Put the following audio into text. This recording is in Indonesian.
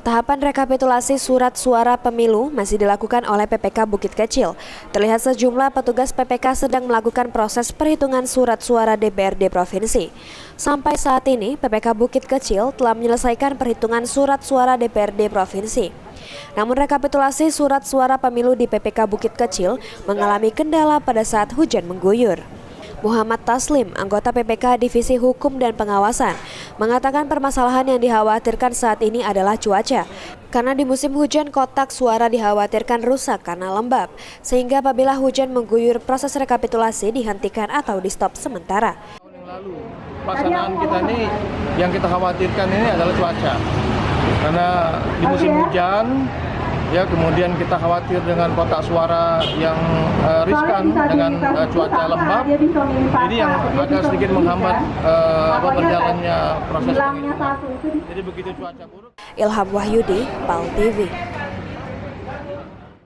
Tahapan rekapitulasi surat suara pemilu masih dilakukan oleh PPK Bukit Kecil. Terlihat sejumlah petugas PPK sedang melakukan proses perhitungan surat suara DPRD Provinsi. Sampai saat ini, PPK Bukit Kecil telah menyelesaikan perhitungan surat suara DPRD Provinsi. Namun rekapitulasi surat suara pemilu di PPK Bukit Kecil mengalami kendala pada saat hujan mengguyur. Muhammad Taslim, anggota PPK Divisi Hukum dan Pengawasan, mengatakan permasalahan yang dikhawatirkan saat ini adalah cuaca. Karena di musim hujan kotak suara dikhawatirkan rusak karena lembab, sehingga apabila hujan mengguyur proses rekapitulasi dihentikan atau di-stop sementara. Tahun yang lalu, pelaksanaan kita ini yang kita khawatirkan ini adalah cuaca. Karena di musim hujan, ya kemudian kita khawatir dengan kotak suara yang riskan dengan cuaca lembab, ini yang agak sedikit menghambat berjalannya proses penghitungan. Jadi begitu cuaca buruk. Ilham Wahyudi, PAL TV.